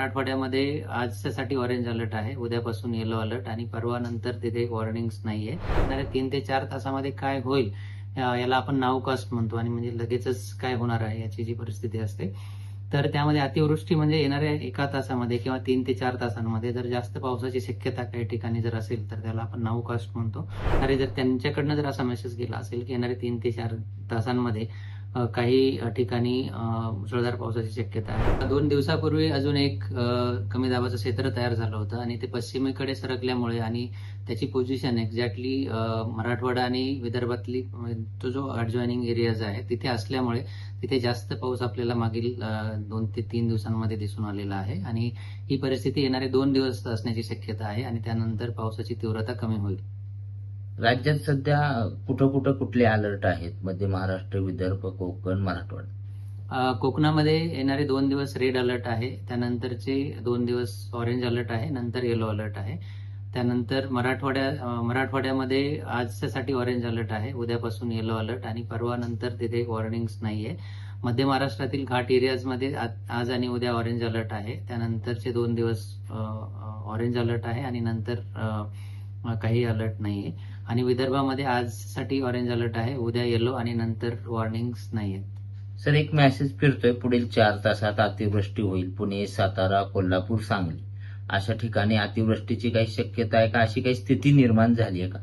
मराठवाड्यामध्ये आजच्यासाठी orange alert आहे, उद्यापासून येलो अलर्ट आणि परवा नंतर तिथे वॉर्निंग्स नाहीये. येणाऱ्या 3 ते 4 तासामध्ये काय होईल याला आपण नाव कास्ट म्हणतो आणि म्हणजे लगेचच काय होणार आहे याची जी परिस्थिती असते. तर त्यामध्ये अतिवृष्टी म्हणजे येणाऱ्या 1 तासामध्ये किंवा 3 ते 4 तासांमध्ये जर जास्त पावसाची शक्यता काही ठिकाणी जर असेल तर त्याला आपण नाव कास्ट म्हणतो. आणि जर त्यांच्याकडनं जर असा मेसेज गेला असेल की येणाऱ्या 3 ते 4 तासांमध्ये काही ठिकाणी मुसळधार पावसाची शक्यता आहे. 2 दिवसापूर्वी अजून एक कमी दाबाचं क्षेत्र तयार झालं होतं आणि ते पश्चिमेकडे सरकल्यामुळे आणि त्याची पोझिशन एक्झॅक्टली मराठवाडा आणि विदर्भातली तो जो ऍडजॉइनिंग एरियाज आहे तिथे असल्यामुळे तिथे जास्त पाऊस आपल्याला मागील 2 ते 3 दिवसांमध्ये दिसून आलेला आहे आणि ही परिस्थिती येणारे 2 दिवस असण्याची शक्यता आहे आणि त्यानंतर पावसाची तीव्रता कमी होईल. राज्यात सध्या कुठं कुठले अलर्ट आहेत? मध्य महाराष्ट्र, विदर्भ, कोकण, मराठवाडा. कोकणामध्ये येणारे 2 दिवस रेड अलर्ट आहे, त्यानंतरचे 2 दिवस ऑरेंज अलर्ट आहे, नंतर येलो अलर्ट आहे. त्यानंतर मराठवाड्यामध्ये आजच्यासाठी ऑरेंज अलर्ट आहे, उद्यापासून येलो अलर्ट आणि परवा नंतर तिथे वॉर्निंग्स नाहीये. मध्य महाराष्ट्रातील घाट एरियाजमध्ये आज आणि उद्या ऑरेंज अलर्ट आहे, त्यानंतरचे 2 दिवस ऑरेंज अलर्ट आहे आणि नंतर काही अलर्ट नाहीये. आणि विदर्भामध्ये आजसाठी ऑरेंज अलर्ट आहे, उद्या येलो आणि नंतर वॉर्निंग्स नाहीये. सर, एक मेसेज फिरतोय, पुढील 4 तासात अतिवृष्टी होईल. पुणे, सातारा, कोल्हापूर, सांगली अशा ठिकाणी अतिवृष्टीची काही शक्यता आहे का? अशी काही स्थिती निर्माण झाली आहे का?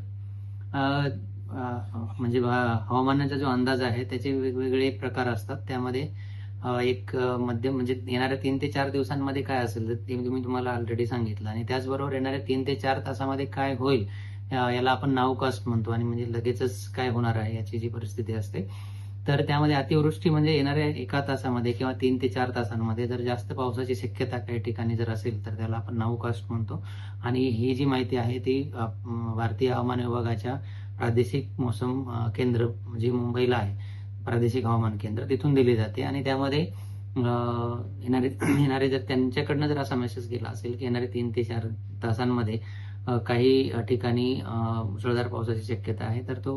म्हणजे हवामानाचा जो अंदाज आहे त्याचे वेगवेगळे प्रकार असतात. त्यामध्ये एक मध्यम म्हणजे येणाऱ्या 3 ते 4 दिवसांमध्ये काय असेल तर ते मी तुम्हाला ऑलरेडी सांगितलं आणि त्याचबरोबर येणाऱ्या 3 ते 4 तासामध्ये काय होईल याला आपण नाव कास्ट म्हणतो आणि म्हणजे लगेचच काय होणार आहे याची जी परिस्थिती असते. तर त्यामध्ये अतिवृष्टी म्हणजे येणाऱ्या 1 तासामध्ये किंवा 3 ते 4 तासांमध्ये जर जास्त पावसाची शक्यता काही ठिकाणी जर असेल तर त्याला आपण नाव कास्ट म्हणतो. आणि ही जी माहिती आहे ती भारतीय हवामान विभागाच्या प्रादेशिक मोसम केंद्र जे मुंबईला आहे, प्रादेशिक हवामान केंद्र, तिथून दिली जाते आणि त्यामध्ये येणारे जर त्यांच्याकडनं जर असा मेसेज गेला असेल की येणारे 3 ते 4 तासांमध्ये काही ठिकाणी मुसळधार पावसाची शक्यता आहे तर तो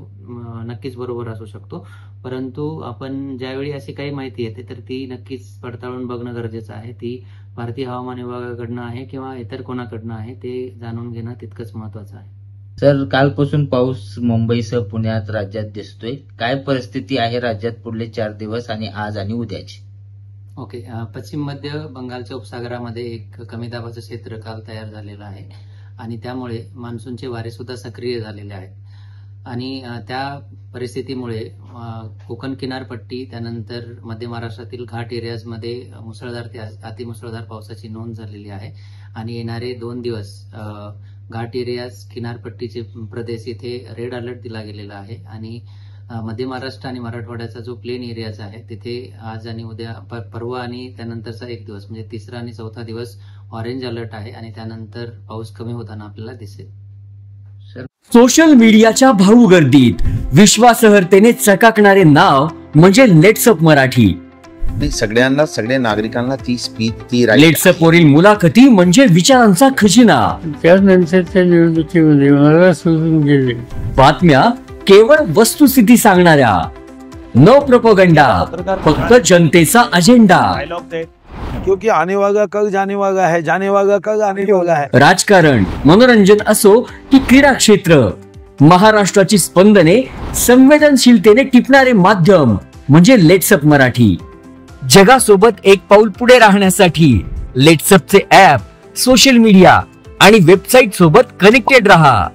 नक्कीच बरोबर असू शकतो. परंतु आपण ज्यावेळी अशी काही माहिती येते तर ती नक्कीच पडताळून बघणं गरजेचं आहे. ती भारतीय हवामान विभागाकडनं आहे किंवा इतर कोणाकडनं आहे ते जाणून घेणं तितकंच महत्वाचं आहे. सर, कालपासून पाऊस मुंबईसह पुण्यात राज्यात दिसतोय. काय परिस्थिती आहे राज्यात पुढले 4 दिवस आणि आज आणि उद्याची? ओके. पश्चिम मध्य बंगालच्या उपसागरामध्ये एक कमी दाबाचं क्षेत्र काल तयार झालेलं आहे आणि त्यामुळे मान्सूनचे वारे सुद्धा सक्रिय झालेले आहेत आणि त्या परिस्थितीमुळे कोकण किनारपट्टी त्यानंतर मध्य महाराष्ट्रातील घाट एरियाजमध्ये मुसळधार ते अतिमुसळधार पावसाची नोंद झालेली आहे आणि येणारे 2 दिवस घाट एरियाज किनारपट्टीचे प्रदेश इथे रेड अलर्ट दिला गेलेला आहे आणि मध्य महाराष्ट्र आणि मराठवाड्याचा जो प्लेन एरियाज आहे तिथे आज आणि उद्या परवा आणि त्यानंतरचा 1 दिवस म्हणजे 3रा आणि 4था दिवस ऑरेंज अलर्ट आहे आणि त्यानंतर पाऊस कमी होताना आपल्याला दिसेल. सोशल मीडियाच्या भाऊ गर्दीत विश्वासार्हतेने चकाकणारे नाव म्हणजे लेट्सअप मराठी. सगळ्यांना, सगळ्या नागरिकांना ती स्पीच, ती लेट्सअप वरील मुलाखती म्हणजे विचारांचा खजिना. त्यानंतरच्या निवडणुकीमध्ये मला सोडून गेले. बातम्या केवळ वस्तुस्थिती सांगणाऱ्या, न प्रोपगंडा, फक्त जनतेचा अजेंडा. क्योंकि आने वाला कल जाने वाला है, जाने वाला कल आने वाला है. राजकारण, मनोरंजन असो की क्रीडा क्षेत्र, महाराष्ट्राची स्पंदने संवेदनशीलतेने टिपणारे माध्यम म्हणजे लेट्सअप मराठी. जगासोबत एक पाऊल पुढे राहण्यासाठी लेट्सअपचे ऍप, सोशल मीडिया आणि वेबसाईट सोबत कनेक्टेड रहा.